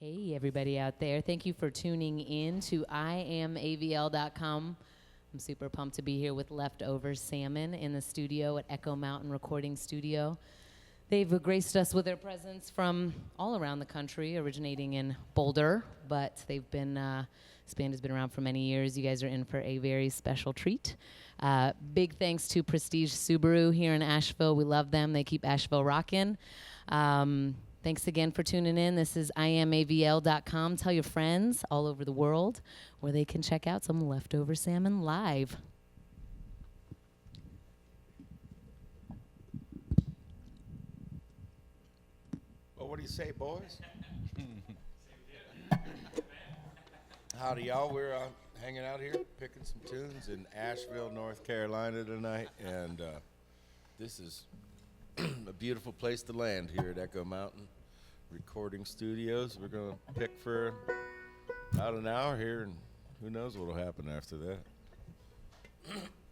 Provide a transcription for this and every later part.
Hey, everybody out there. Thank you for tuning in to IamAVL.com. I'm super pumped to be here with Leftover Salmon in the studio at Echo Mountain Recording Studio. They've graced us with their presence from all around the country, originating in Boulder, but they've been, this band has been around for many years. You guys are in for a very special treat. Big thanks to Prestige Subaru here in Asheville. We love them. They keep Asheville rocking. Thanks again for tuning in. This is IamAVL.com. Tell your friends all over the world where they can check out some Leftover Salmon live. Well, what do you say, boys? Howdy, y'all. We're hanging out here, picking some tunes in Asheville, North Carolina tonight, and this is a beautiful place to land here at Echo Mountain Recording Studios. We're going to pick for about an hour here, and who knows what will happen after that.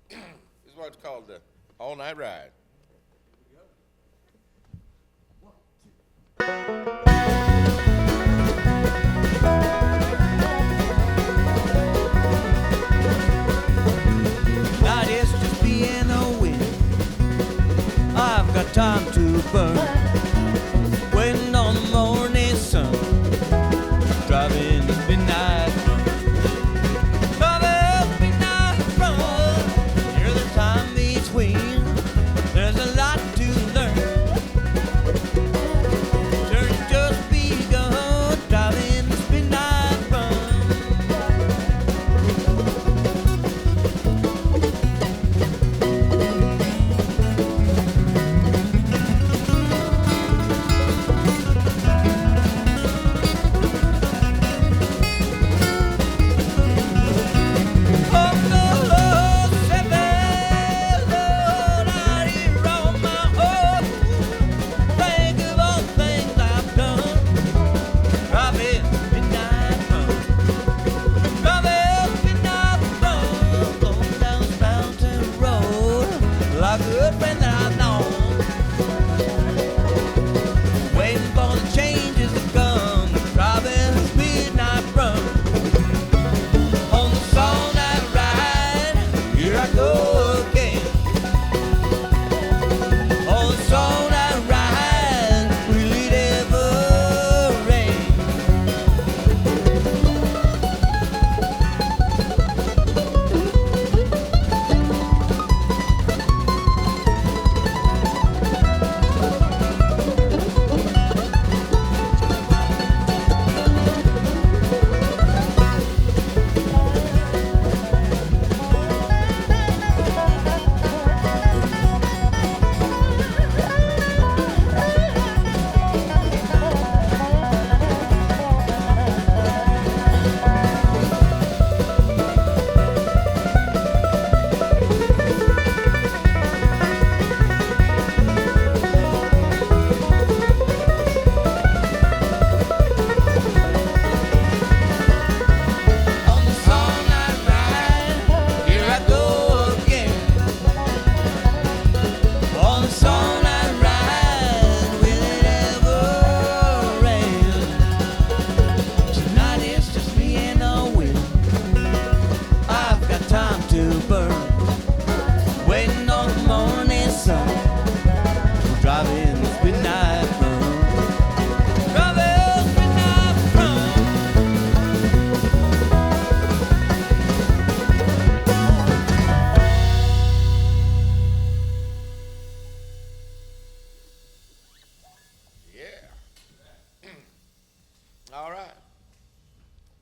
This is what's called the all-night ride. Night is just being a wind. I've got time to burn. Waiting on the morning sun. Driving the midnight run. Driving the midnight run. Near the time between. There's a lot to learn. Journey just begun. Driving this midnight run.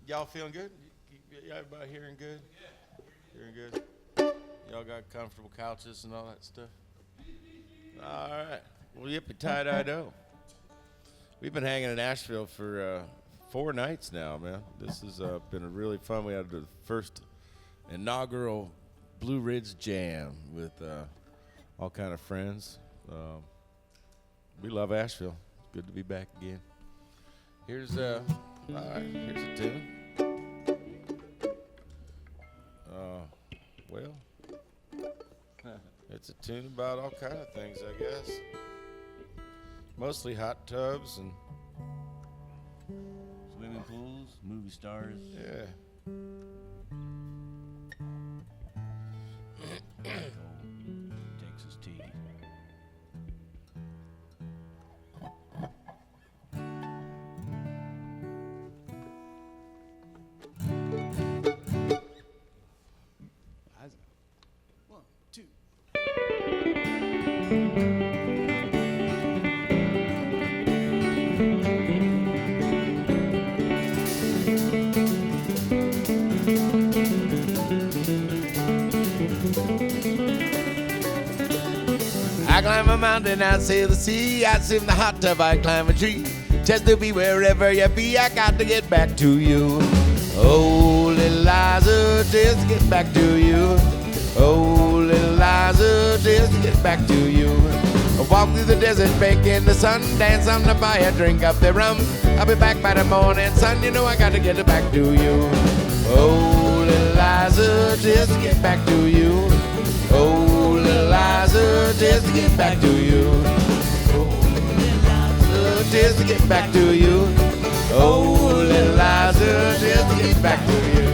Y'all feeling good? Everybody hearing good? Hearing good? Y'all got comfortable couches and all that stuff? All right. Well, yippee-tie-die-do. We've been hanging in Asheville for 4 nights now, man. This has been a really fun. We had the first inaugural Blue Ridge Jam with all kind of friends. We love Asheville. It's good to be back again. Here's a tune. Well, it's a tune about all kind of things, I guess. Mostly hot tubs and Fools, movie stars. Yeah. Texas tea. One, two. I climb a mountain, I sail the sea, I swim the hot tub, I climb a tree. Just to be wherever you be, I got to get back to you. Oh, little Liza, just to get back to you. Oh, little Liza, just to get back to you. I walk through the desert, bake in the sun, dance on the fire, drink up the rum. I'll be back by the morning sun, you know I got to get it back to you. Oh, little Liza, just to get back to you. Oh, little Liza, just to get back to you. Oh, little Liza, just to get back to you. Oh, little Liza, just to get back to you.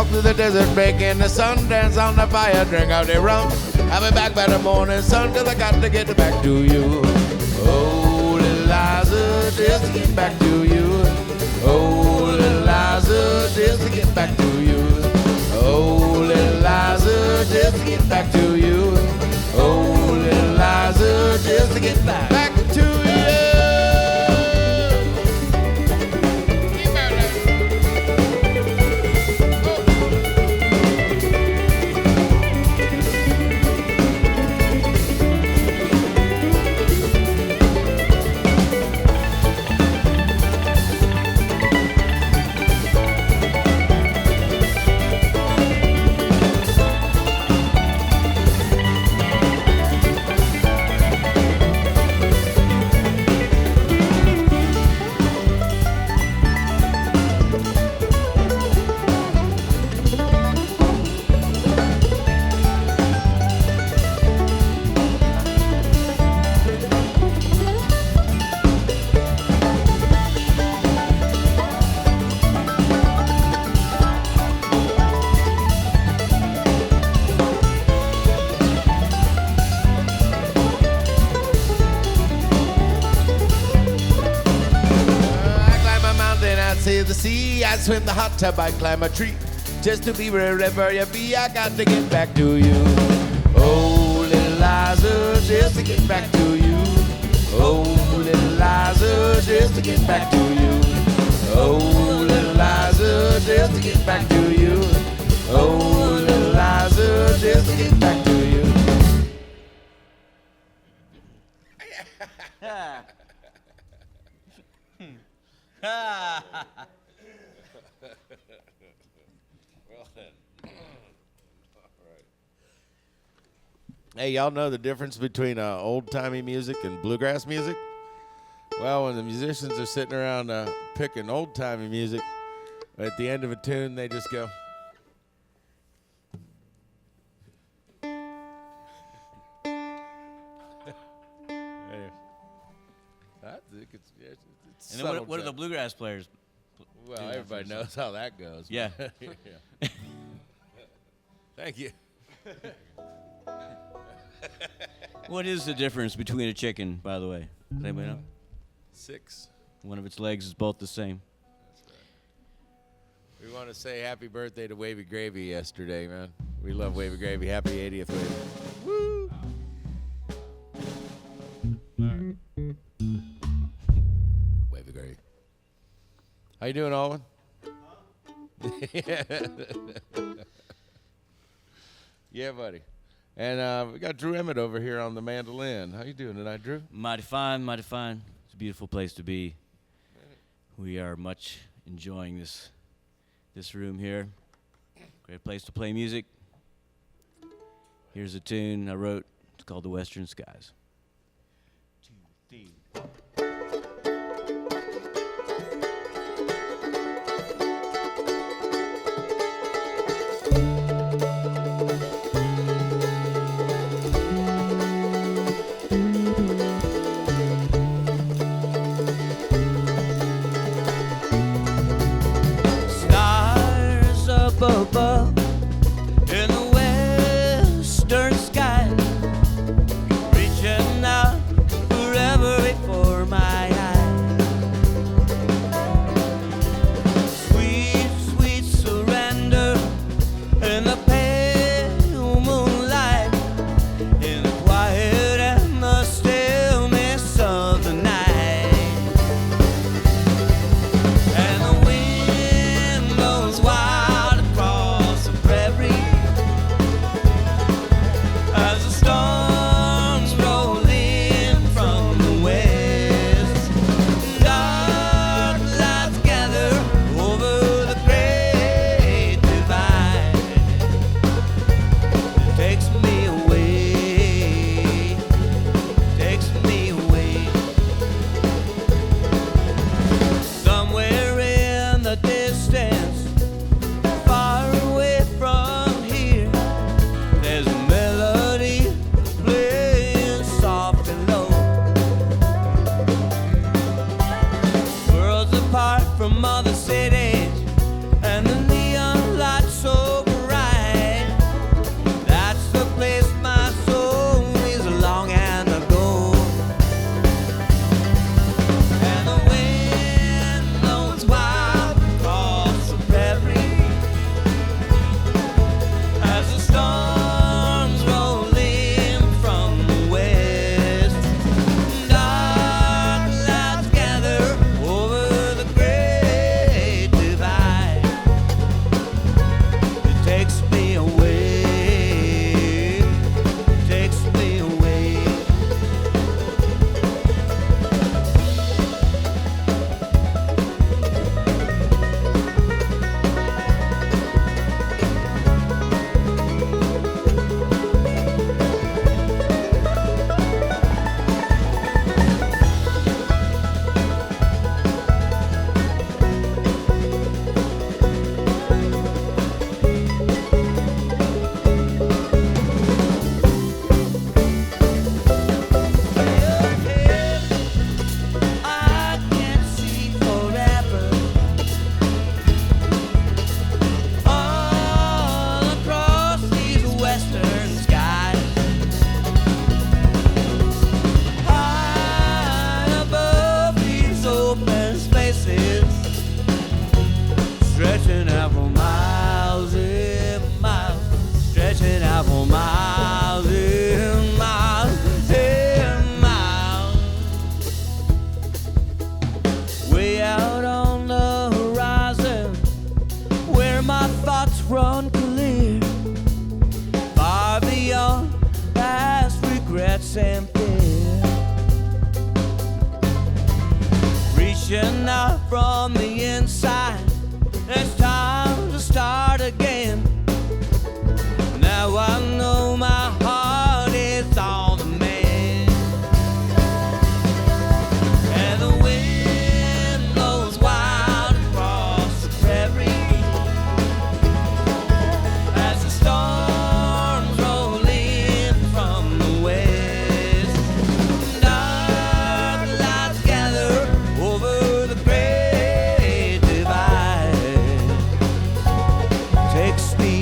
Through the desert, bake in the sun, dance on the fire, drink out the rum. I'll be back by the morning sun, cause I got to get back to you. Oh, little Liza, just to get back to you. Oh, little Liza, just to get back to you. Oh, little Liza, just to get back to you. Oh, little Liza, just to get back to you. Sail the sea, I swim the hot tub, I climb a tree. Just to be wherever you be, I got to get back to you. Oh, little Liza, just to get back to you. Oh, little Liza, just to get back to you. Oh, little Liza, just to get back to you. Oh, little Liza, just to get back to you. Well then. All right. Hey, y'all know the difference between old-timey music and bluegrass music? Well, when the musicians are sitting around picking old-timey music, at the end of a tune, they just go. And then what are the bluegrass players? Well, everybody knows how that goes. Yeah. Yeah. Thank you. What is the difference between a chicken, by the way? Does anybody know? 6. One of its legs is both the same. That's right. We want to say happy birthday to Wavy Gravy yesterday, man. We love Wavy Gravy. Happy 80th Wavy. Woo! All right. Wavy Gravy. How you doing, Alwyn? Yeah, buddy. And we got Drew Emmett over here on the mandolin. How you doing tonight, Drew? Mighty fine, mighty fine. It's a beautiful place to be. We are much enjoying this room here. Great place to play music. Here's a tune I wrote. It's called The Western Skies. 2, 3. Stars up above in the western sky, reaching out forever before my eyes. Sweet, sweet surrender in the pale moonlight, in the quiet and the stillness of the night. And the wind blows wild across the prairie as the storms roll in from the west. Dark clouds gather over the great divide. It takes me away, takes me away. Somewhere in the distance, far away from here, there's a melody playing soft and low. Worlds apart from other cities, and the neon lights so bright. That's the place my soul is longing to go. And the wind blows wild across the prairie as the storms roll in from the west. Dark clouds gather over the great divide. It takes me away, takes me away. I can see forever all across these western skies. High above these open spaces, stretching out for miles and miles, stretching out for miles and miles and miles. Way out on the horizon, where my thoughts run clear, far beyond past regrets and fear. Reaching out from the inside, it's time to start again. Now I know my heart is on the mend. And the wind blows wild across the prairie as the storms roll in from the west. Dark clouds gather over the great divide. Takes me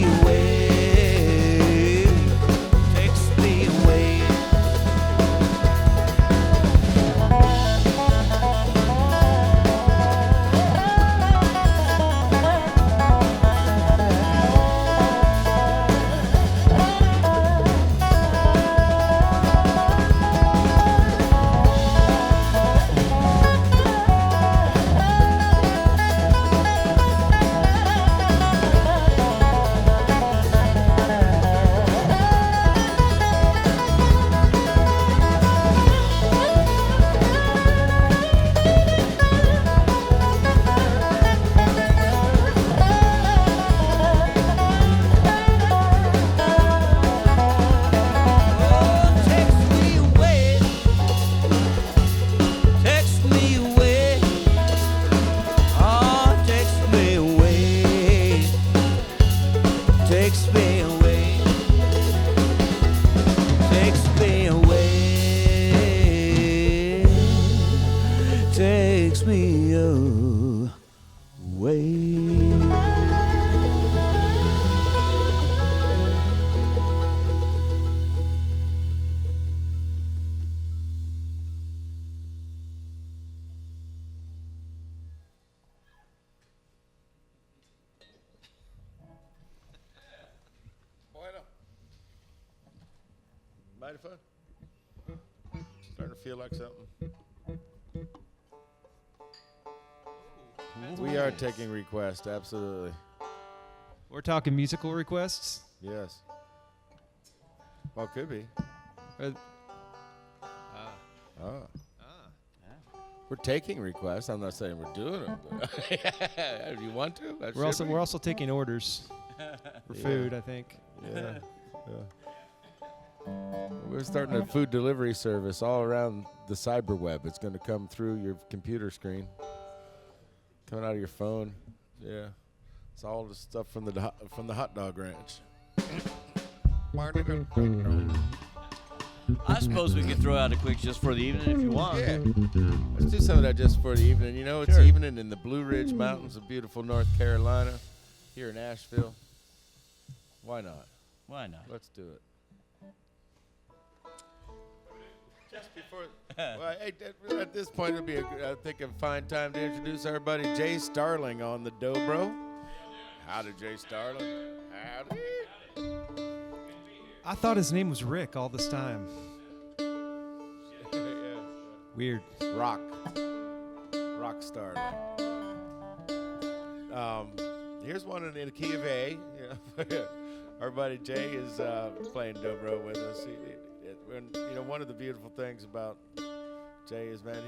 takes me away. Mighty fun. Starting to feel like something. We are taking requests, absolutely. We're talking musical requests. Yes. Well, could be. We're taking requests. I'm not saying we're doing them. But if you want to, that We're should be. also taking orders for food, I think. Yeah. We're starting a food delivery service all around the cyber web. It's going to come through your computer screen, coming out of your phone. Yeah, it's all the stuff from the hot dog ranch. I suppose we could throw out a quick just for the evening if you want. Yeah, let's do some of that just for the evening. You know, it's Sure. evening in the Blue Ridge Mountains of beautiful North Carolina, here in Asheville. Why not? Why not? Let's do it. Just before, well, hey, at this point, it'll be, I think, a fine time to introduce everybody. Jay Starling on the dobro. Howdy, Jay Starling. Howdy. I thought his name was Rick all this time. Yeah. Weird. Rock Starling. Here's one in the key of A. Yeah. Our buddy Jay is playing dobro with us. You know, one of the beautiful things about Jay is, man,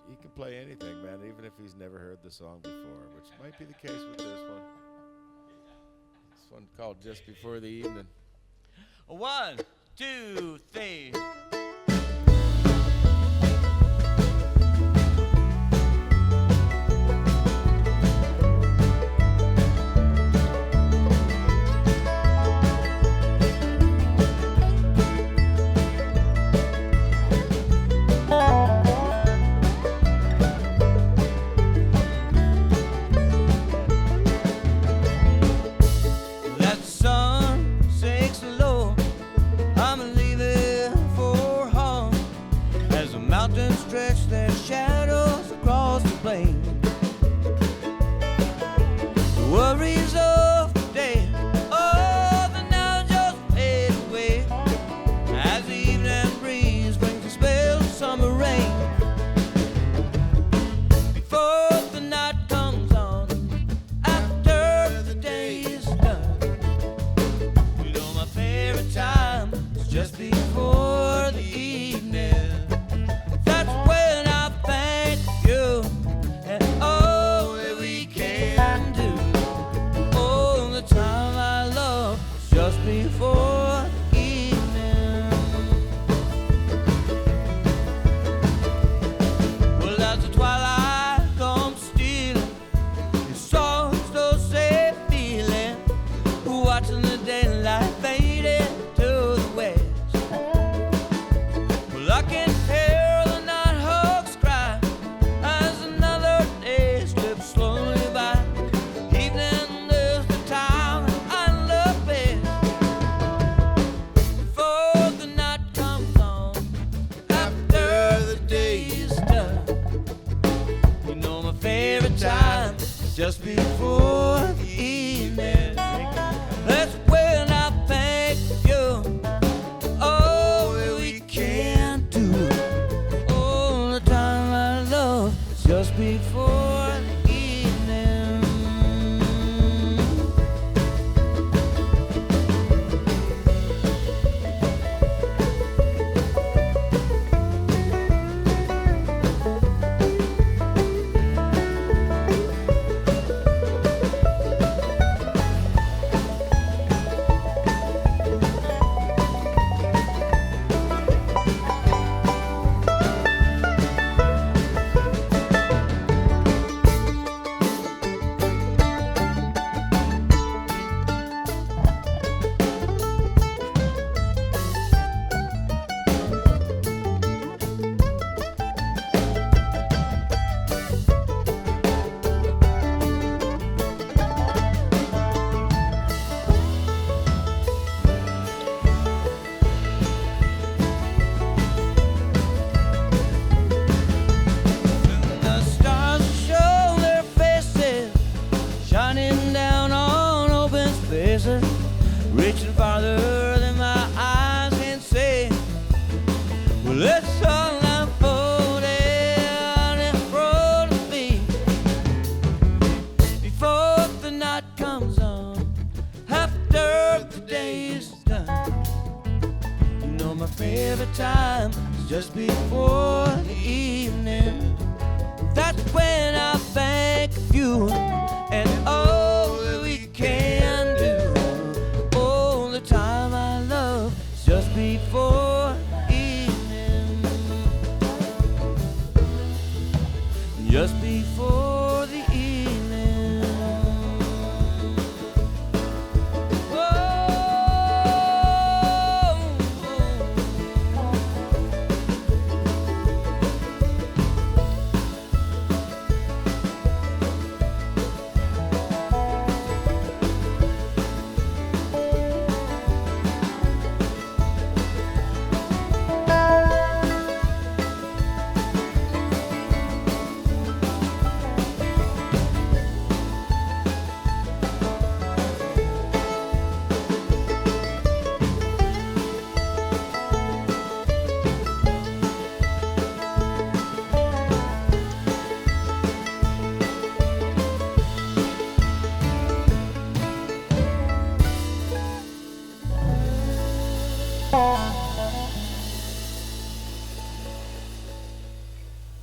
he can play anything, man, even if he's never heard the song before, which might be the case with this one. This one called Just Before the Evening. 1, 2, 3. That sun sinks low. I'm leaving for home as the mountains stretch their shadows across the plain. The worries of the day, oh, they now just fade away as the evening breeze brings a spell of summer rain. Before the night comes on, after the day is done, you know my favorite time is just before the evening. That's when I thank you and all that we can do. Oh, the time I love is just before the evening. Well, as the twilight comes stealing, your songs don't say feeling, watching the daylight fading to the west. Well, I can hear the nighthawks cry as another day slips slowly by. Evening is the time I love best. Before the night comes on, after the day is done, you know my favorite time is just before the evening. That's when I thank you. Oh, that we can do. Oh, the time I love is just before the evening. just before the evening. That's when I think of you and all that we can do. All the time I love is just before the evening. Just before the evening.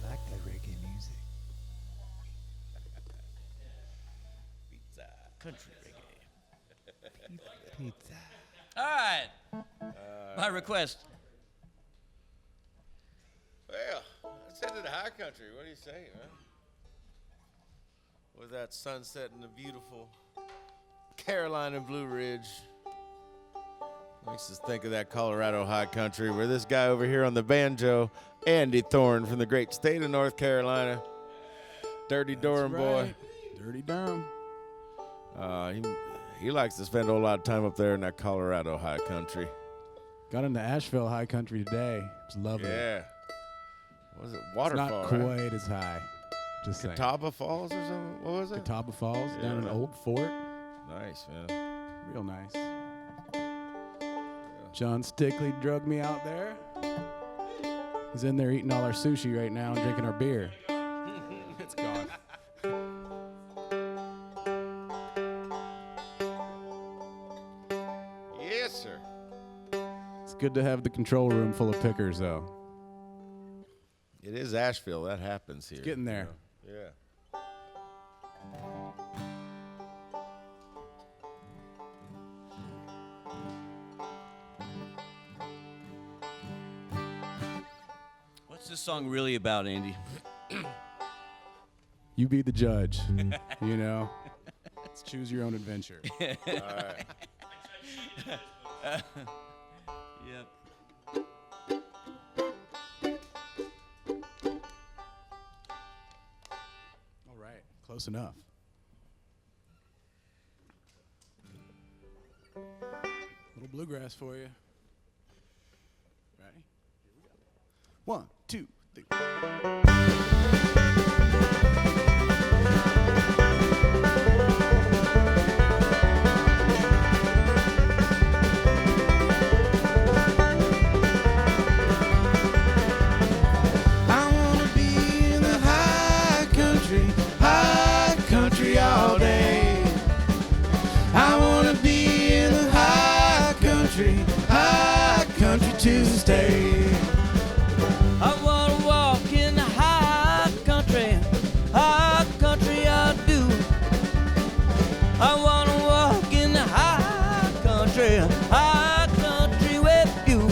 Like that reggae music. Country reggae. Pizza. All right. My request. Well, let's head to the high country. What do you say, man? With that sunset in the beautiful Carolina Blue Ridge. Makes us think of that Colorado high country where this guy over here on the banjo, Andy Thorne from the great state of North Carolina. Dirty Durham boy. Dirty Durham. He likes to spend a whole lot of time up there in that Colorado high country. Got into Asheville high country today. It was lovely. Yeah. What was it? It's Waterfall, not right? quite as high. Just saying. Catawba Falls or something? What was it? Catawba Falls, Yeah, down in man. Old Fort. Nice, man. Real nice. John Stickley drugged me out there. He's in there eating all our sushi right now and drinking our beer. It's gone. Yes, sir. It's good to have the control room full of pickers, though. It is Asheville. That happens here. It's getting there. You know? Yeah. What's this song really about, Andy? You be the judge. You know? Let's choose your own adventure. All right. Yep. All right. Close enough. Little bluegrass for you. Ready? Here we go. 1, 2, 3. I wanna be in the high country all day. I wanna be in the high country to stay. I wanna walk in the high country I do. I wanna walk in the high country with you.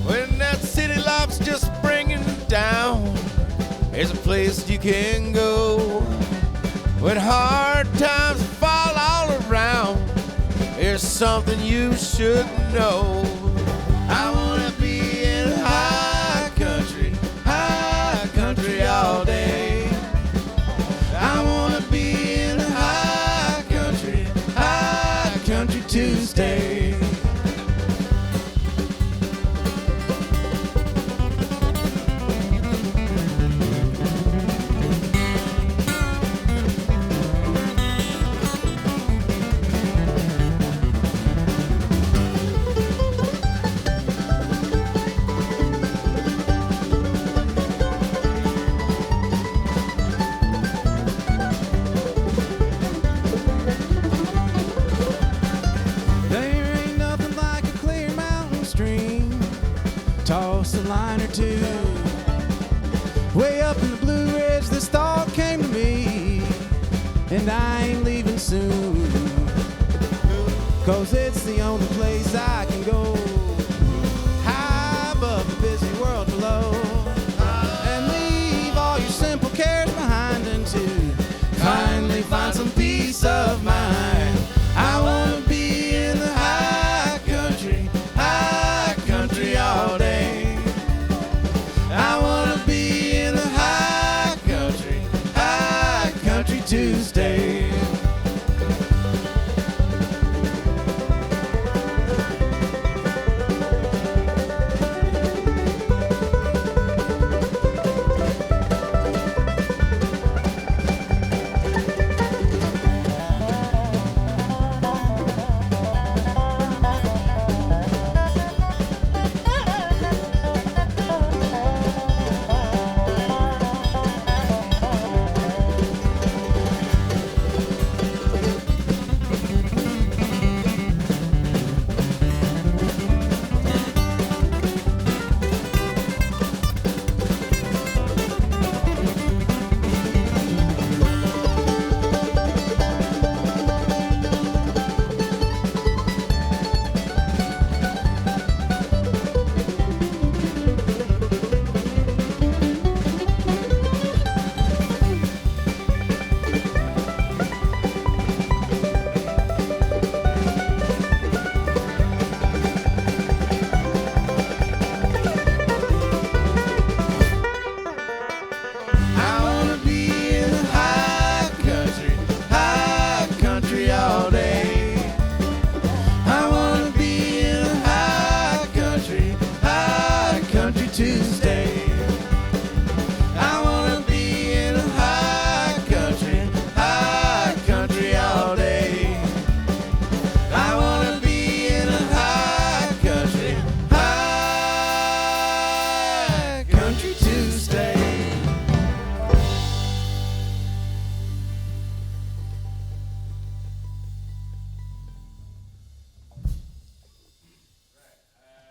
When that city life's just bringing you down, there's a place you can go. When hard times fall all around, there's something you should know. I wanna be in high country all day. I wanna be in high country to stay. tune. Way up in the Blue Ridge, this thought came to me, and I ain't leaving soon, 'cause it's the only place I can go, high above the busy world below, and leave all your simple cares behind, and to finally find some peace of mind. I wanna be in the high country all day. I wanna be in the high country to stay.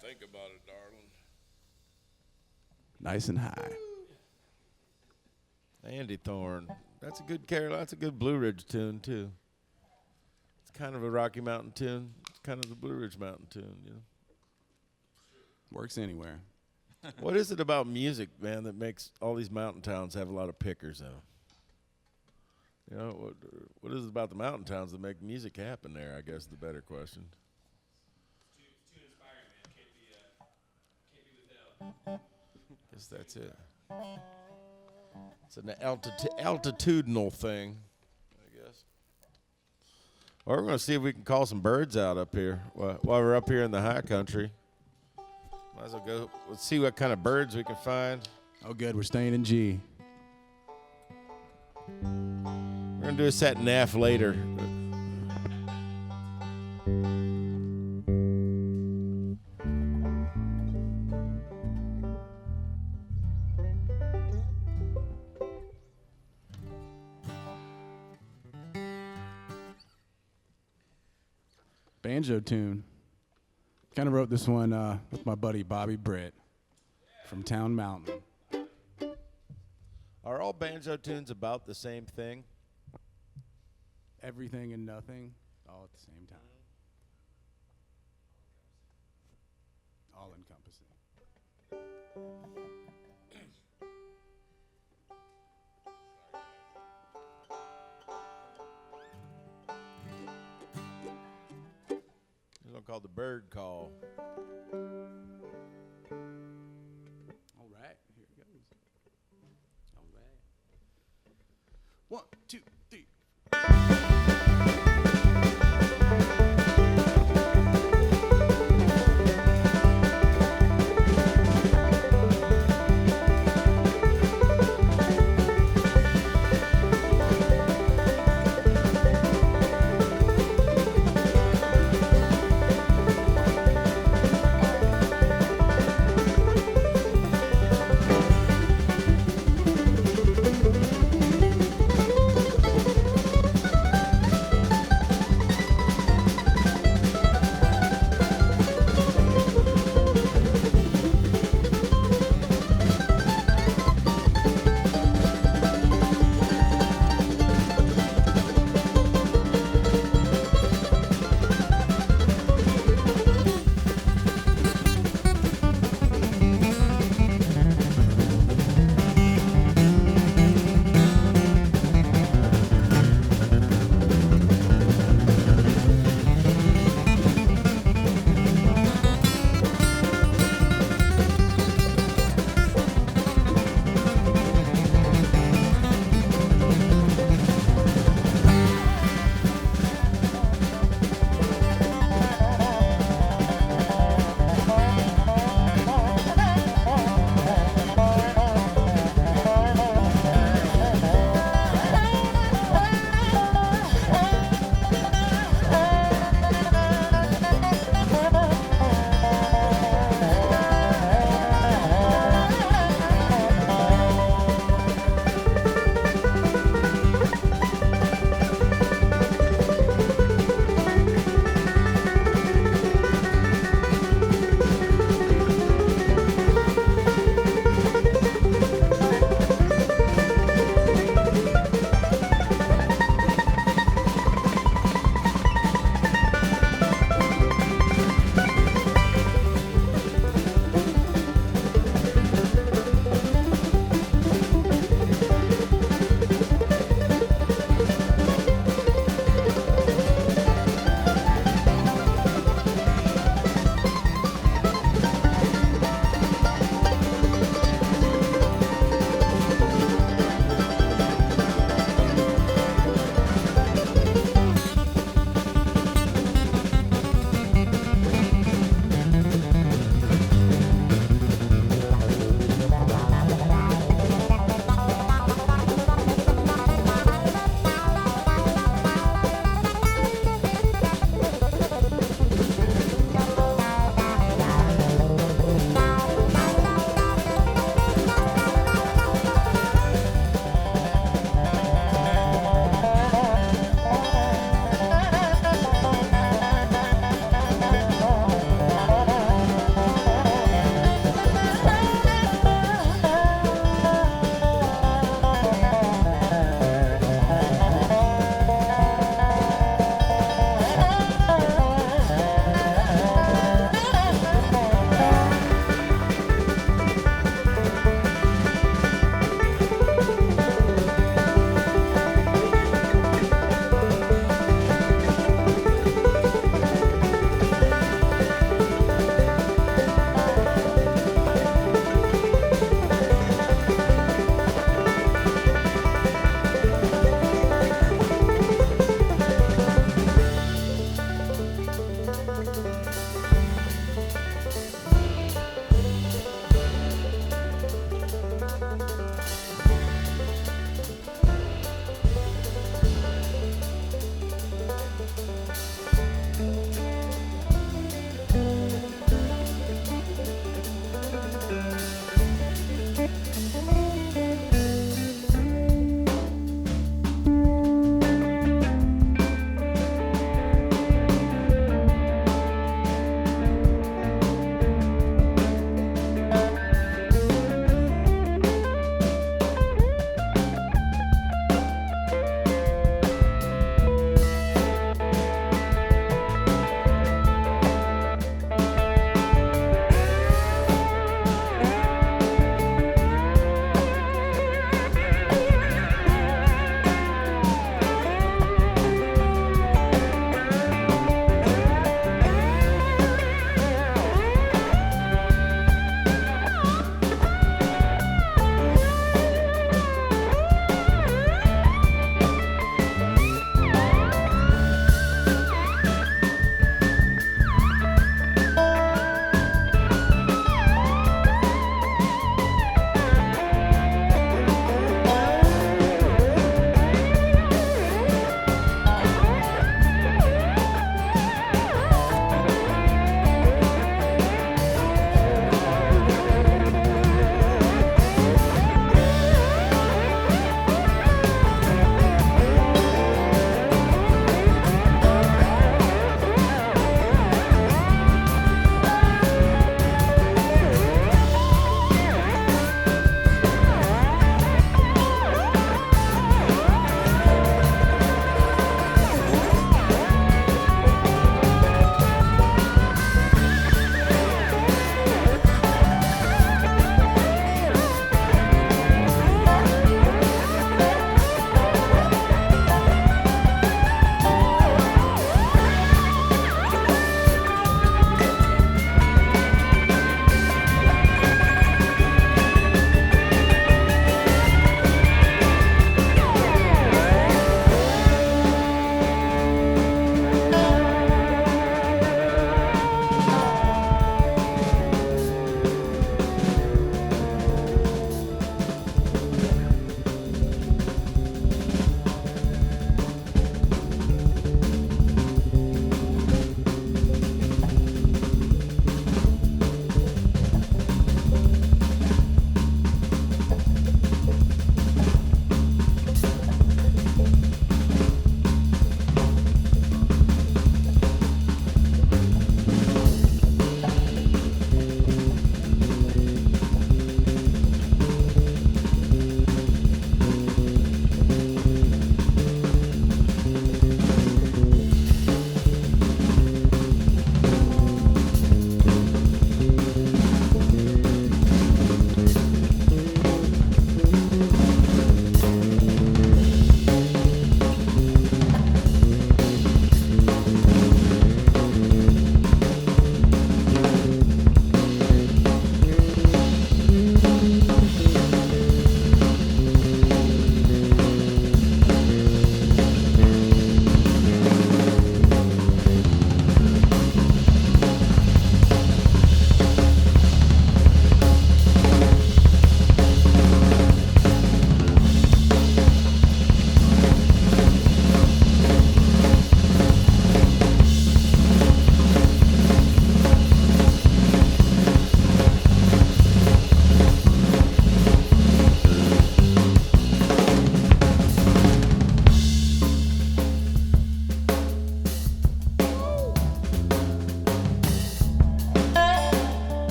Think about it, darling. Nice and high. Andy Thorne. That's a good That's a good Blue Ridge tune too. It's kind of a Rocky Mountain tune. It's kind of the Blue Ridge Mountain tune, you know. Works anywhere. What is it about music, man, that makes all these mountain towns have a lot of pickers in them? You know, what is it about the mountain towns that make music happen there, I guess is the better question. Too inspiring, man. Can't be without. Guess that's it. It's an altitudinal thing, I guess. Well, we're going to see if we can call some birds out up here while we're up here in the high country. Might as well go. Let's see what kind of birds we can find. Oh, good. We're staying in G. We're going to do a set in F later. Banjo tune. Kind of wrote this one with my buddy Bobby Britt from Town Mountain. Are all banjo tunes about the same thing? Everything and nothing, all at the same time. All encompassing. This one called the Bird Call. All right, here it goes. All right. 1, 2, 3.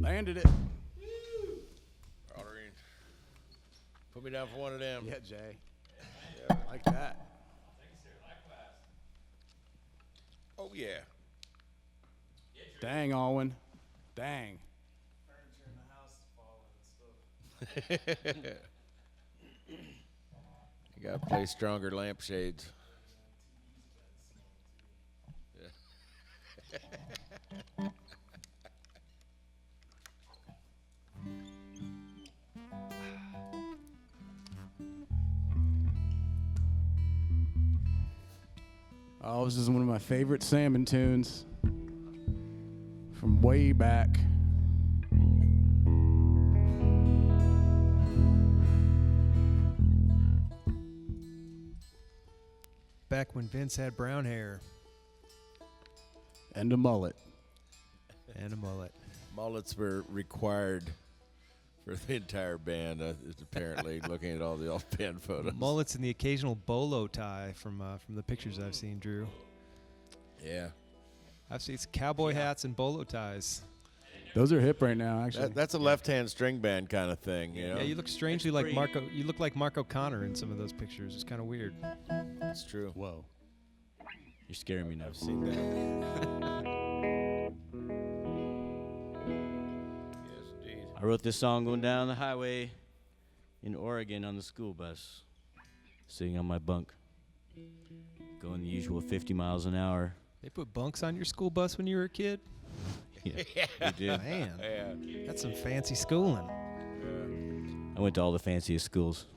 Landed it. Aldrin. Put me down for one of them. Yeah, Jay. Like that. Oh, yeah. Dang, Alwyn. Dang. You got to play stronger lampshades. Oh, this is one of my favorite Salmon tunes from way back. Back when Vince had brown hair And a mullet. and a mullet. Mullets were required for the entire band, apparently, looking at all the old band photos. Mullets and the occasional bolo tie from the pictures I've seen, Drew. Yeah. I've seen cowboy hats and bolo ties. Those are hip right now, actually. That's a left-hand string band kind of thing, you know? Yeah, you look strangely like Marco. You look like Marco Connor in some of those pictures. It's kind of weird. That's true. Whoa. You're scaring me now. I've seen that. Yes, indeed. I wrote this song going down the highway in Oregon on the school bus, sitting on my bunk, going the usual 50 miles an hour. They put bunks on your school bus when you were a kid? Yeah, we did. Man, Yeah. that's some fancy schooling. I went to all the fanciest schools.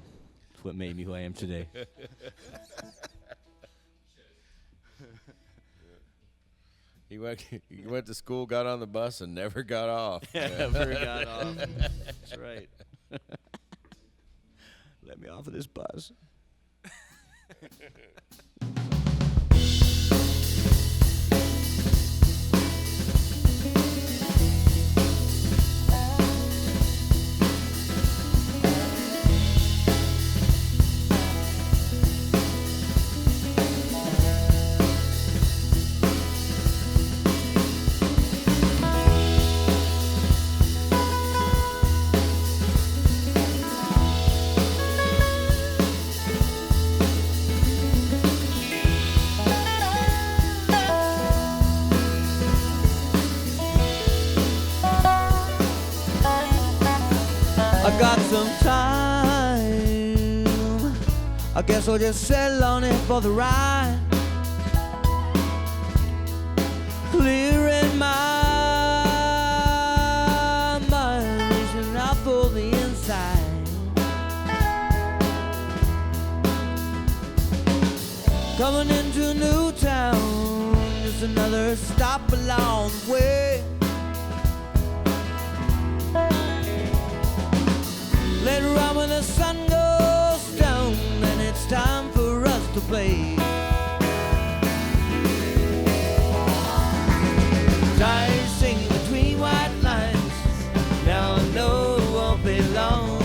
It's what made me who I am today. He went to school, got on the bus, and never got off. Never got off. That's right. Let me off of this bus. I got some time. I guess I'll just settle on it for the ride. Clearing my mind, reaching out for the inside. Coming into New Town, just another stop along the way. Later on when the sun goes down, and it's time for us to play. Tired singing between white lines, now I know it won't be long.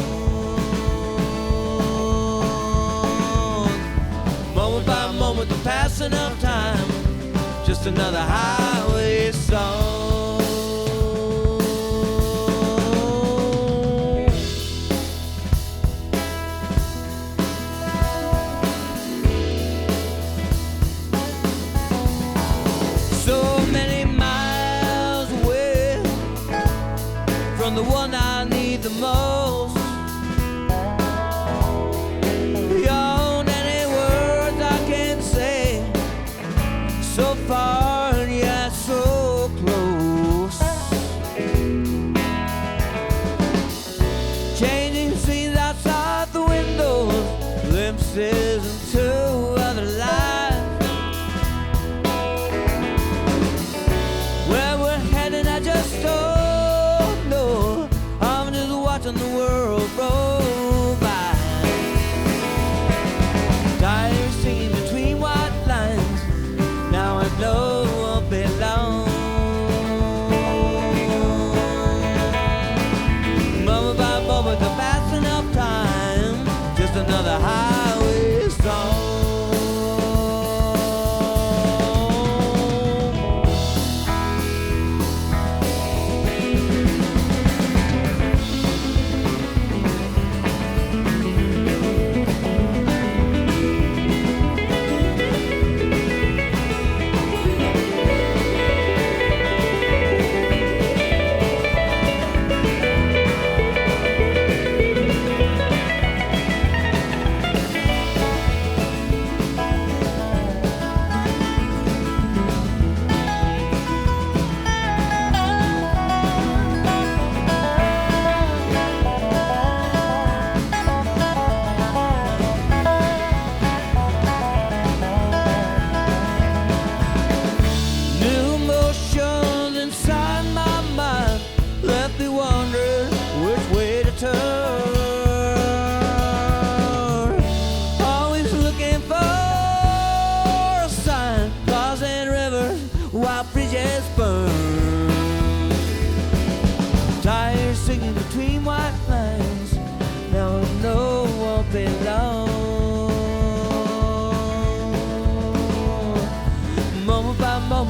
Moment by moment, the passing of time, just another highway song. The one I need the most. Beyond any words I can say, so far and yet so close. Changing scenes outside the windows, glimpses into other lives. Where we're heading I just don't know. I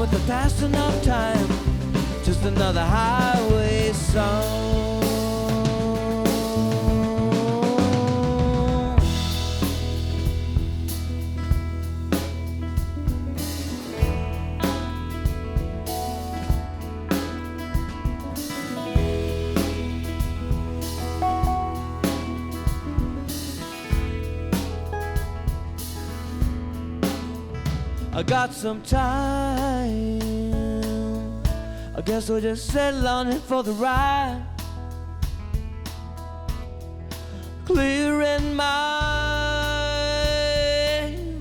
but the past enough time. Just another highway song. I got some time. I guess we'll just settle on it for the ride. Clearing my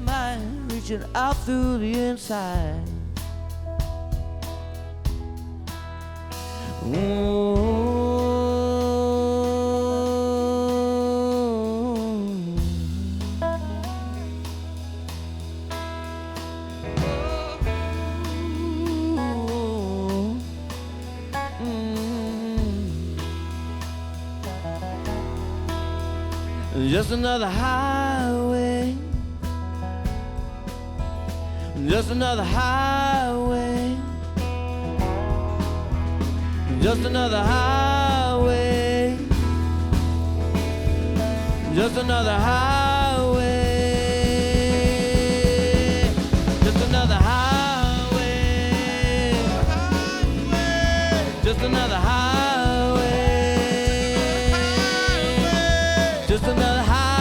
mind, reaching out through the inside. Just another highway. Just another highway. Just another highway. Just another highway. Just another highway. Just another highway. Just another highway.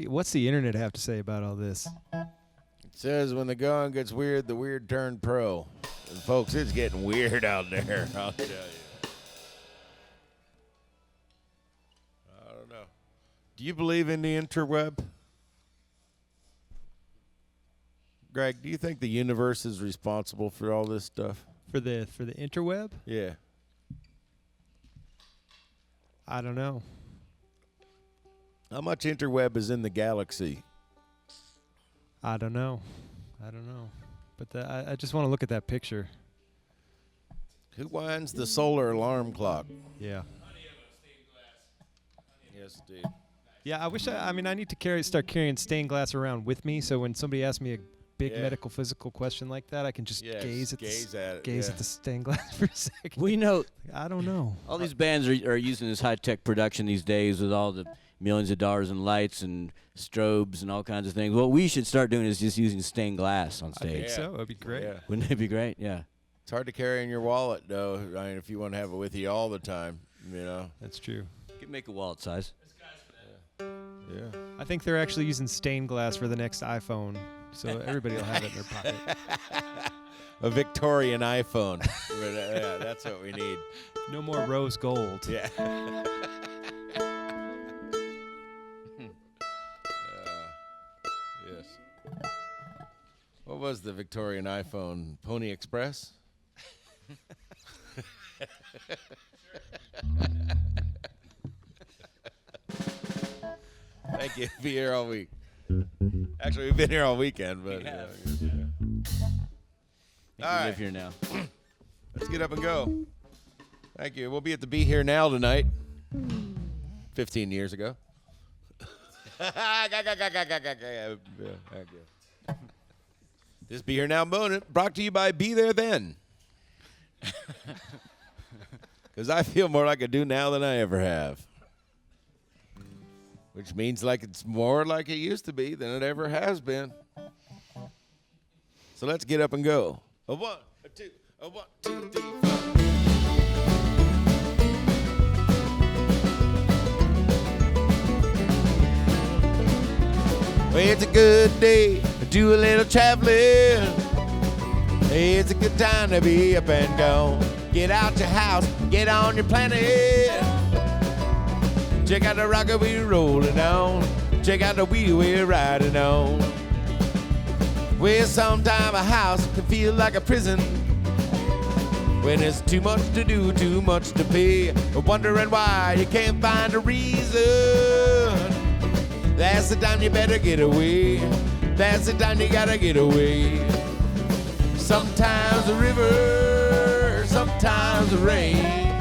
What's the internet have to say about all this? It says when the going gets weird, the weird turn pro. And folks, it's getting weird out there, I'll tell you. Do you believe in the interweb? Greg, do you think the universe is responsible for all this stuff? For the interweb? Yeah. I don't know. How much interweb is in the galaxy? I don't know. But I just want to look at that picture. Who winds the solar alarm clock? Yeah. Yes, dude. Yeah, I wish I need to start carrying stained glass around with me, so when somebody asks me a big Yeah. medical physical question like that, I can just Yes, gaze at yeah. the stained glass for a second. We know I don't know. all these bands are using this high-tech production these days with all the millions of dollars in lights and strobes and all kinds of things. What we should start doing is just using stained glass on I stage. think so. It'd be great. Yeah. Wouldn't it be great? Yeah. It's hard to carry in your wallet, though. I mean, if you want to have it with you all the time, you know. That's true. You can make a wallet size. Yeah. I think they're actually using stained glass for the next iPhone, so everybody will have it in their pocket. A Victorian iPhone. Yeah, that's what we need. No more rose gold. Yeah. Yes. What was the Victorian iPhone? Pony Express? Thank you. Be here all week. Actually, we've been here all weekend, but We have. yeah. We All right. live here now. Let's get up and go. Thank you. We'll be at the Be Here Now tonight. 15 years ago. This Be Here Now moment brought to you by Be There Then. Because I feel more like I do now than I ever have. Which means like it's more like it used to be than it ever has been. So let's get up and go. A 1, a 2, a 1, 2, 3, 4. Well, it's a good day to do a little traveling. Hey, it's a good time to be up and gone. Get out your house, get on your planet. Check out the rocket we're rolling on. Check out the wheel we're riding on. Well, sometime a house can feel like a prison when it's too much to do, too much to pay. Wondering why you can't find a reason. That's the time you better get away. That's the time you gotta get away. Sometimes the river, sometimes the rain.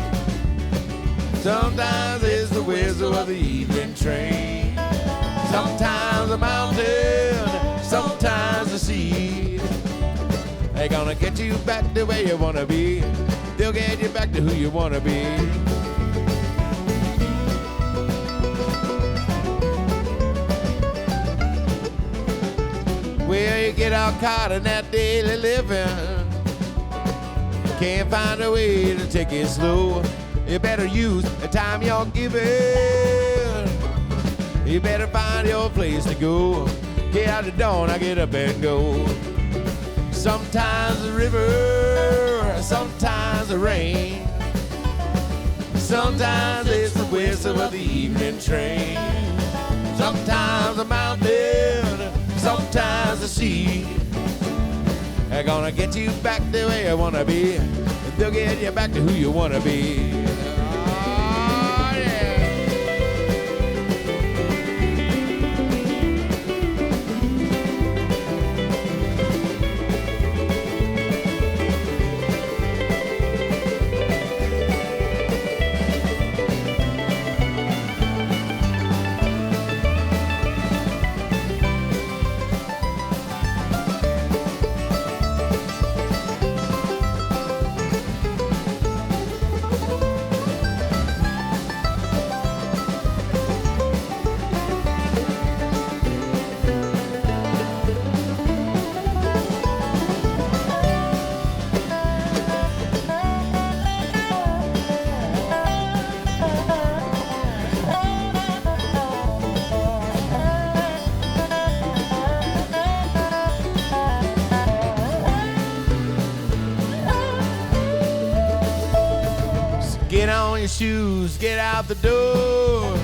Sometimes it's the whistle of the evening train. Sometimes a mountain, sometimes the sea. They're gonna get you back the way you wanna be. They'll get you back to who you wanna be. Well, you get all caught in that daily living. Can't find a way to take it slow. You better use the time you're given. You better find your place to go. Get out the dawn, I get up and go. Sometimes the river, sometimes the rain. Sometimes it's the whistle of the evening train. Sometimes the mountain, sometimes the sea. They're gonna get you back the way you wanna be. They'll get you back to who you wanna be. Oh, yeah. Get on your shoes, get out the door.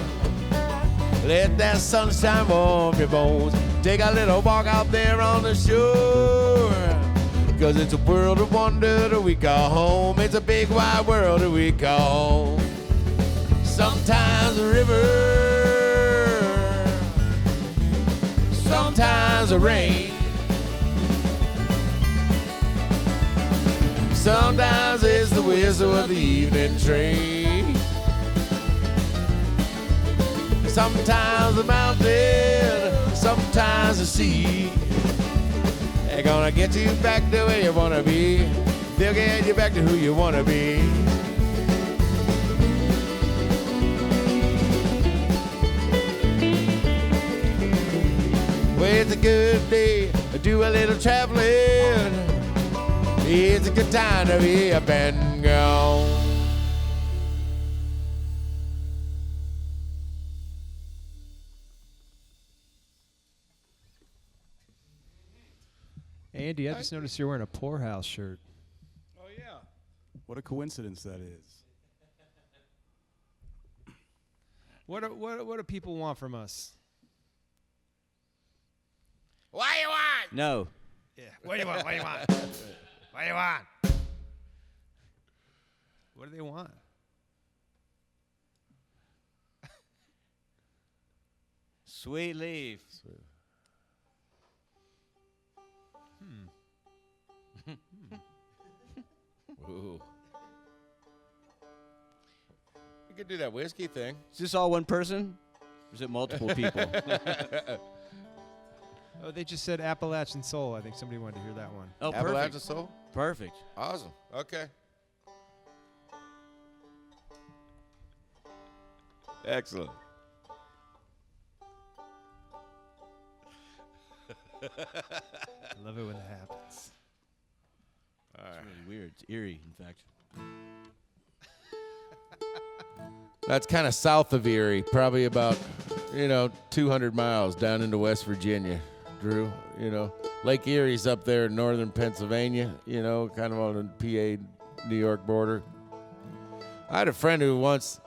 Let that sunshine warm your bones. Take a little walk out there on the shore. 'Cause it's a world of wonder that we call home. It's a big wide world that we call home. Sometimes a river, sometimes a rain. Sometimes it's the whistle of the evening train. Sometimes a mountain, sometimes the sea. They're gonna get you back to where you wanna be. They'll get you back to who you wanna be. Well, it's a good day to do a little traveling. It's a good time to be up and gone. Andy, I just noticed you're wearing a Poorhouse shirt. Oh, yeah. What a coincidence that is. What do people want from us? What do you want? No. Yeah. What do you want? What do you want? What do you want? What do they want? Sweet leaf. Ooh. You could do that whiskey thing. Is this all one person? Or is it multiple people? Oh, they just said Appalachian Soul. I think somebody wanted to hear that one. Oh, Appalachian perfect. Soul? Perfect. Awesome. Okay. Excellent. I love it when it happens. All right. It's really weird. It's eerie, in fact. That's kind of south of Erie, probably about, 200 miles down into West Virginia, Drew. Lake Erie's up there in northern Pennsylvania, kind of on the PA-New York border. I had a friend who once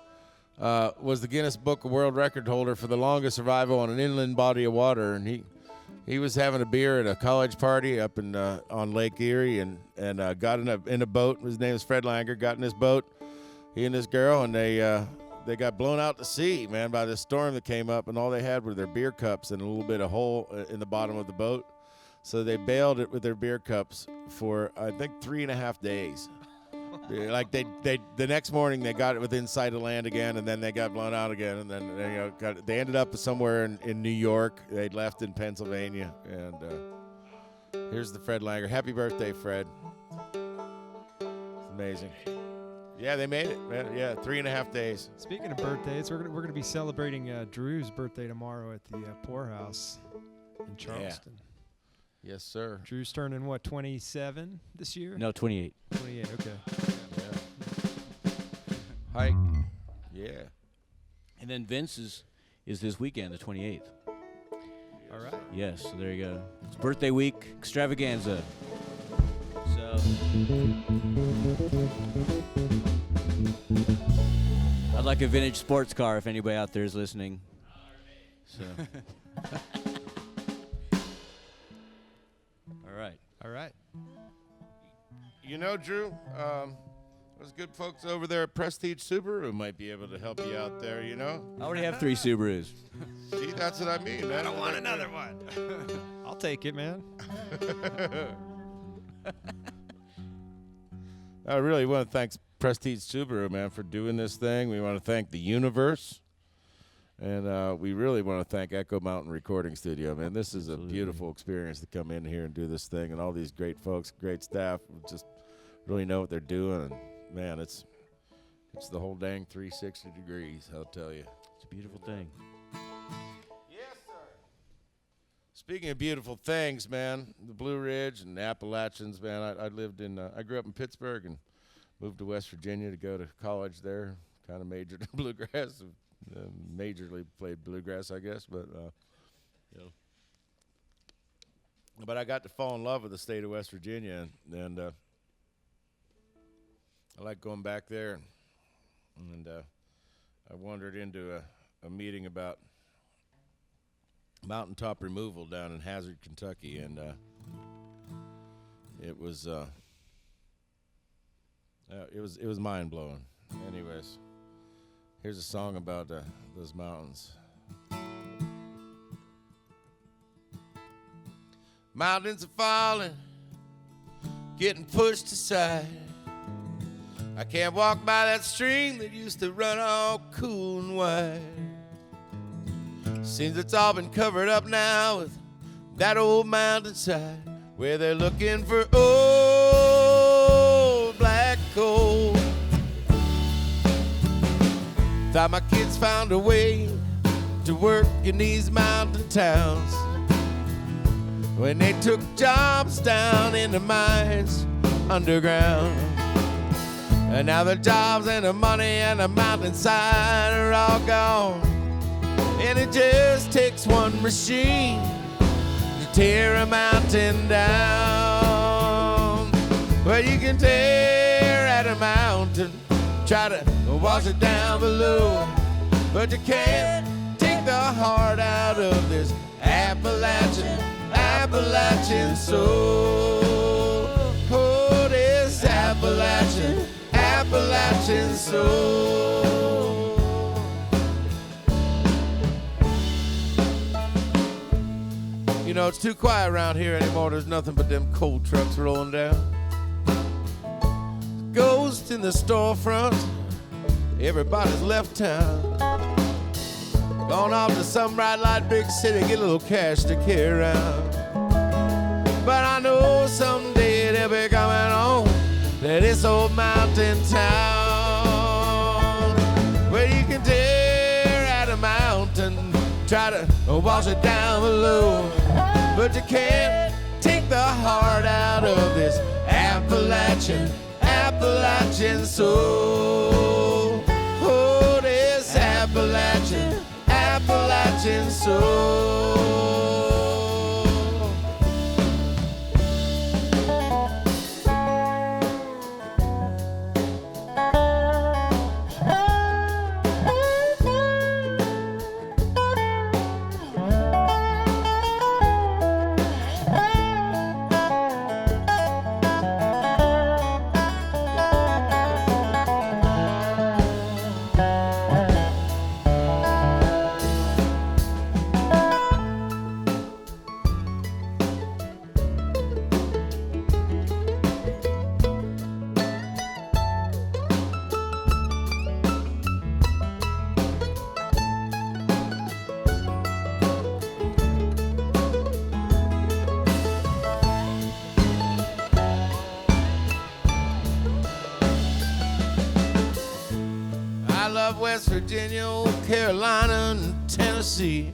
was the Guinness Book of World Record holder for the longest survival on an inland body of water, and he was having a beer at a college party up in on Lake Erie, and got in a boat. His name is Fred Langer. Got in his boat, he and this girl, and they got blown out to sea, man, by this storm that came up, and all they had were their beer cups and a little bit of hole in the bottom of the boat. So they bailed it with their beer cups for, I think, 3.5 days. Like the next morning they got it within sight of land again, and then they got blown out again, and then they ended up somewhere in New York. They'd left in Pennsylvania, and here's the Fred Langer. Happy birthday, Fred! It's amazing. Yeah, they made it, man. Yeah, 3.5 days. Speaking of birthdays, we're gonna be celebrating Drew's birthday tomorrow at the Poorhouse in Charleston. Yes, sir. Drew's turning, 27 this year? No, 28. 28, okay. Yeah. Hike. Yeah. And then Vince is this weekend, the 28th. All right. Yes, so there you go. It's birthday week extravaganza. So I'd like a vintage sports car if anybody out there is listening. So All right. Drew, those good folks over there at Prestige Subaru might be able to help you out there, I already have 3 Subarus. See, that's what I mean. I don't want another one. I'll take it, man. I really want to thank Prestige Subaru, man, for doing this thing. We want to thank the universe. And we really want to thank Echo Mountain Recording Studio, man. This is a beautiful experience to come in here and do this thing. And all these great folks, great staff, just really know what they're doing. And, man, it's the whole dang 360 degrees, I'll tell you. It's a beautiful thing. Yes, sir. Speaking of beautiful things, man, the Blue Ridge and the Appalachians, man, I grew up in Pittsburgh and moved to West Virginia to go to college there, kind of majored in bluegrass. Majorly played bluegrass, I guess, but but I got to fall in love with the state of West Virginia, and I like going back there. And I wandered into a meeting about mountaintop removal down in Hazard, Kentucky, and it was mind blowing. Anyways, here's a song about those mountains. Mountains are falling, getting pushed aside. I can't walk by that stream that used to run all cool and wide. Seems it's all been covered up now with that old mountainside where they're looking for old black coal. Thought my kids found a way to work in these mountain towns when they took jobs down in the mines underground. And now the jobs and the money and the mountainside are all gone. And it just takes one machine to tear a mountain down. Well, you can tear at a mountain, try to wash it down below, but you can't take the heart out of this Appalachian soul. Oh, this Appalachian soul. You know, it's too quiet around here anymore. There's nothing but them coal trucks rolling down. Ghost in the storefront. Everybody's left town. Gone off to some bright light big city, get a little cash to carry around. But I know someday they'll be coming home to this old mountain town where you can tear at a mountain, try to wash it down below, but you can't take the heart out of this Appalachian soul. Oh, this Appalachian soul. West Virginia, Old Carolina, and Tennessee.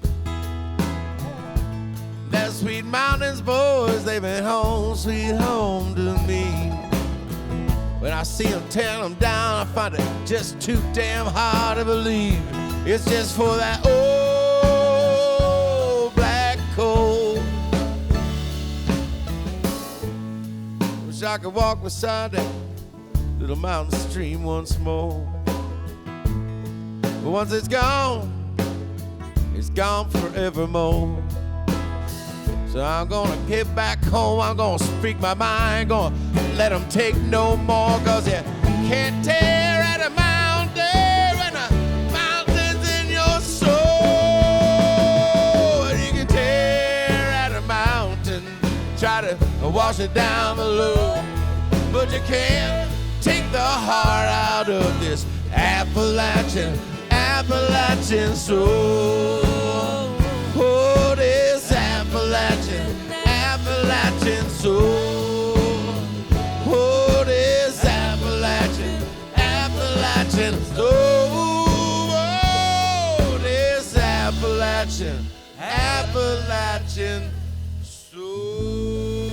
That sweet mountains, boys, they've been home, sweet home to me. When I see them tear them down, I find it just too damn hard to believe. It's just for that old black coal. Wish I could walk beside that little mountain stream once more. But once it's gone forevermore. So I'm gonna get back home, I'm gonna speak my mind, gonna let them take no more, cause you can't tear at a mountain when the mountain's in your soul. You can tear at a mountain, try to wash it down below, but you can't take the heart out of this Appalachian soul. Oh, this Appalachian soul. Oh, this Appalachian soul. Oh, this Appalachian soul.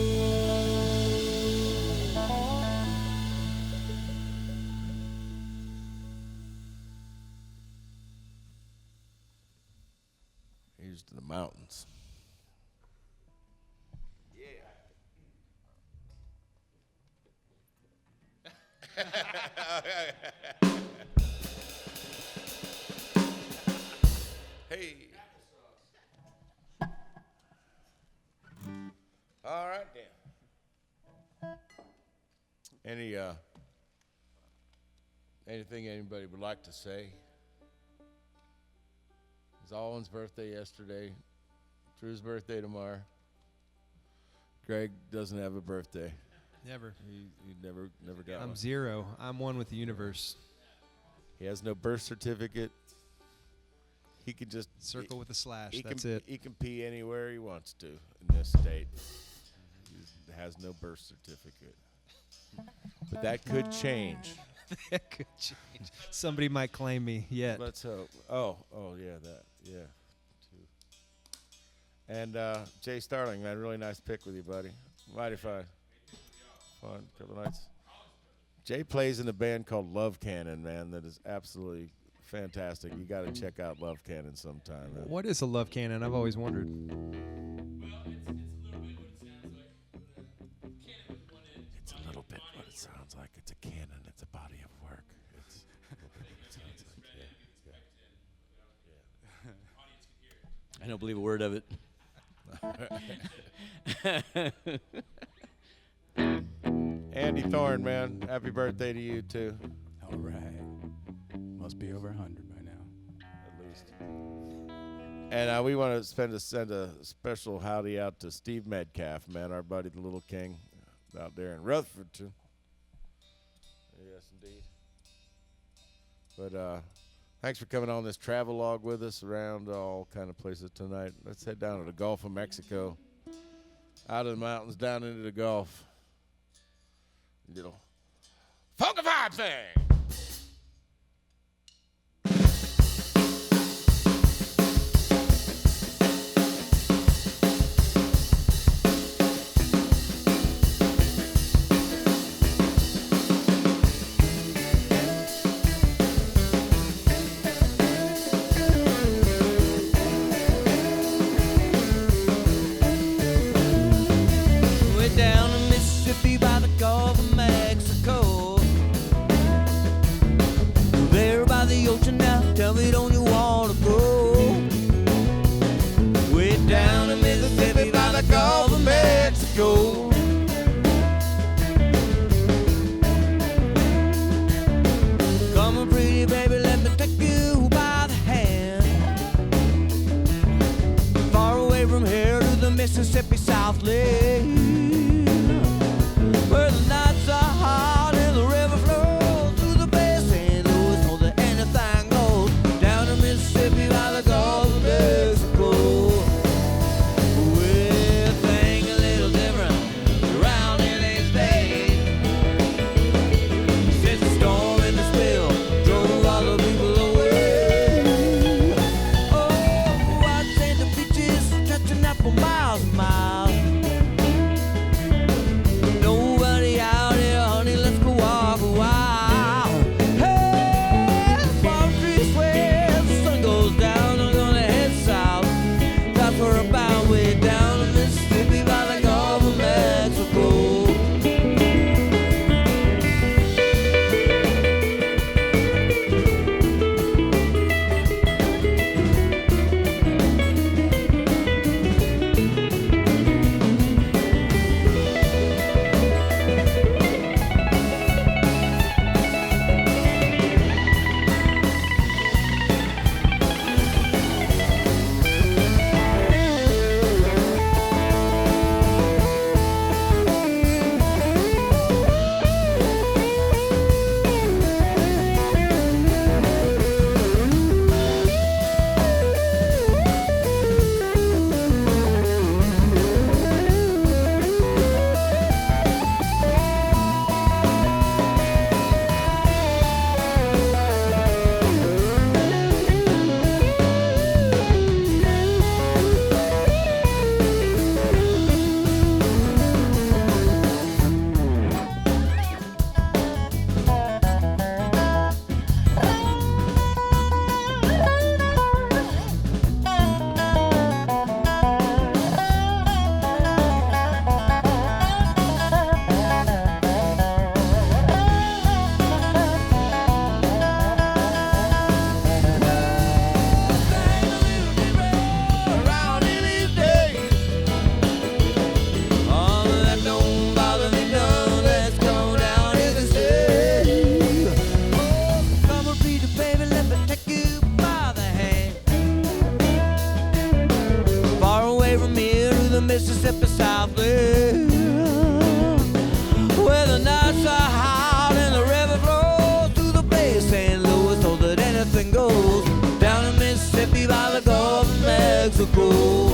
Here's to the mountains. Hey. Anything anybody would like to say? It was Alwyn's birthday yesterday. Drew's birthday tomorrow. Greg doesn't have a birthday. Never. He never got I'm one. 0. I'm 1 with the universe. He has no birth certificate. He can just Circle with a slash. He That's can, it. He can pee anywhere he wants to in this state. He has no birth certificate. But that could change. That could change. Somebody might claim me yet. Let's hope. Oh, yeah, that, yeah. Too. And Jay Starling, man, really nice pick with you, buddy. Mighty fine. Fun, couple nights. Jay plays in a band called Love Cannon, man, that is absolutely fantastic. You got to check out Love Cannon sometime, man. What is a love cannon? I've always wondered. It's a little bit what it sounds like. It's a cannon. It's a body of work. It's a little bit what it sounds like. I don't believe a word of it. Andy Thorne, man, happy birthday to you too. All right. Must be over 100 by now. At least. And we want to send a special howdy out to Steve Metcalf, man, our buddy, the Little King, out there in Rutherfordton. Yes, indeed. But thanks for coming on this travelogue with us around all kind of places tonight. Let's head down to the Gulf of Mexico, out of the mountains, down into the Gulf. Little funkified thing. Way down in Mississippi by the Gulf of Mexico. There by the ocean now, tell me don't you wanna go? Way down in Mississippi by the Gulf of Mexico. Come on pretty baby, let me take you by the hand. Far away from here to the Mississippi Southland, where the nights are hot and the river flows through the Bay of St. Louis, so that anything goes. Down in Mississippi by the Gulf of Mexico. Well, thing a little different Mississippi Southland, where the nights are hot and the river flows to the Bay of St. Louis, so that anything goes. Down in Mississippi by the Gulf of Mexico,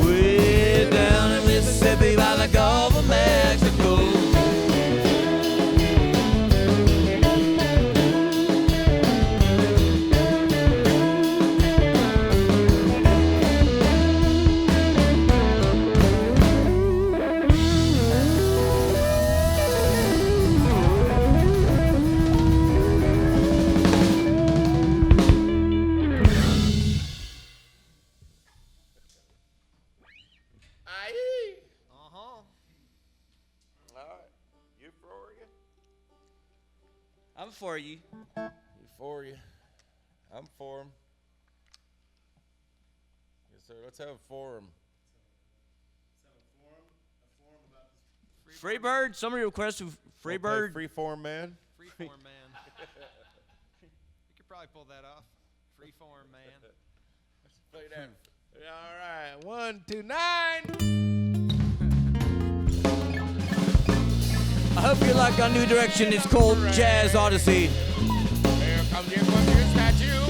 way down in Mississippi by the Gulf of Mexico. I'm for you. You for you. I'm for him. Yes, sir. Let's have a forum. Free bird. Somebody requested free bird. Free form man. Freeform man. You could probably pull that off. Freeform man. Let's play that. All right. 1, 2, 9. I hope you like our new direction. It's called Jazz Odyssey. Here comes your statue,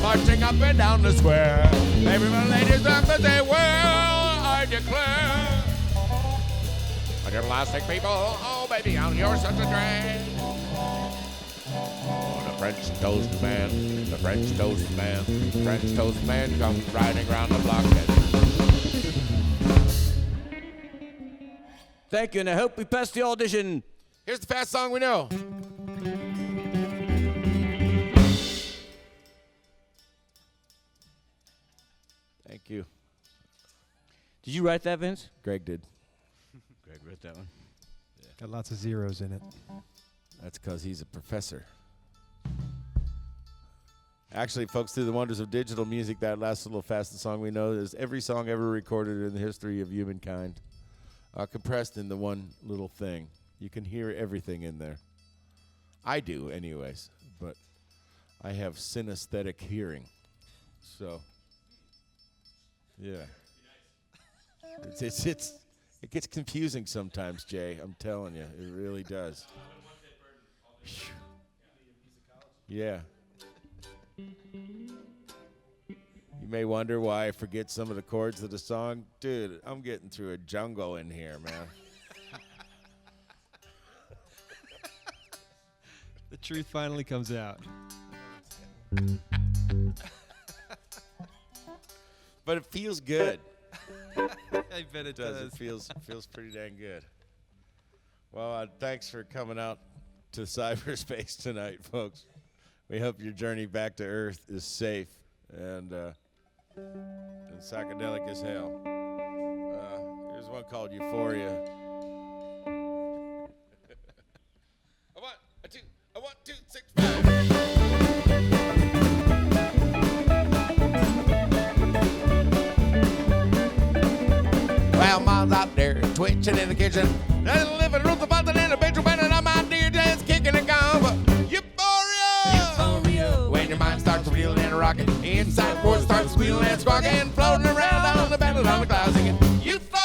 marching up and down the square. Everyone, ladies, up as they will, I declare. But your plastic people, oh baby, you're such a drag. Oh, the French toast man, the French toast man, the French toast man comes riding round the block. Thank you, and I hope we pass the audition. Here's the fast song we know. Thank you. Did you write that, Vince? Greg did. Greg wrote that one. Got lots of zeros in it. That's because he's a professor. Actually, folks, through the wonders of digital music, that last little fastest song we know is every song ever recorded in the history of humankind, compressed into one little thing. You can hear everything in there. I do, anyways, but I have synesthetic hearing. So, yeah. It gets confusing sometimes, Jay. I'm telling you, it really does. Yeah. You may wonder why I forget some of the chords of the song. Dude, I'm getting through a jungle in here, man. The truth finally comes out. But it feels good. I bet it does. It feels pretty dang good. Well, thanks for coming out to cyberspace tonight, folks. We hope your journey back to Earth is safe and psychedelic as hell. Here's one called Euphoria. A 1, a 2, a 1, 2, 6, 5. Well, mom's out there twitching in the kitchen. There's a living room, the button in the bedroom, and I'm out there just kicking and going. But Euphoria! When your mind starts reeling and rocking, inside force starts squealing and squawking, floating around on the bed on the clouds singing Euphoria!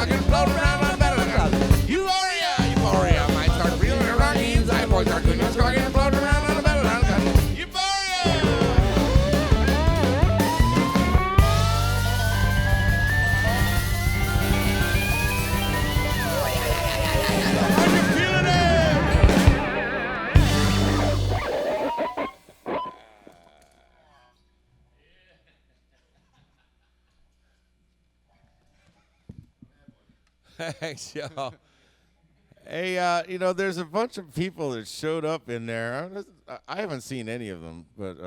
talking, floating around on better. Euphoria might start feeling around the inside. Boys are cooking, talking, floating around on a better. Euphoria! Are you feeling it? Thanks, y'all. Hey, there's a bunch of people that showed up in there. I haven't seen any of them, but,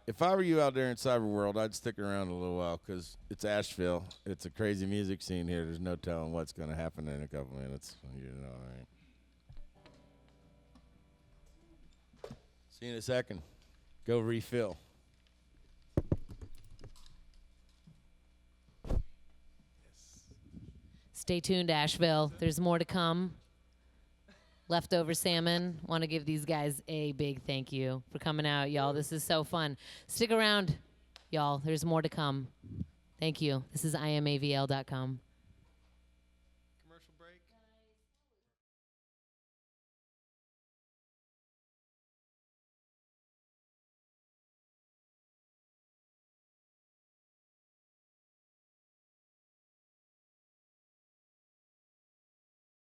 if I were you out there in Cyber World, I'd stick around a little while because it's Asheville. It's a crazy music scene here. There's no telling what's going to happen in a couple minutes. Right? See you in a second. Go refill. Stay tuned, Asheville. There's more to come. Leftover Salmon. Want to give these guys a big thank you for coming out, y'all. This is so fun. Stick around, y'all. There's more to come. Thank you. This is IamAVL.com.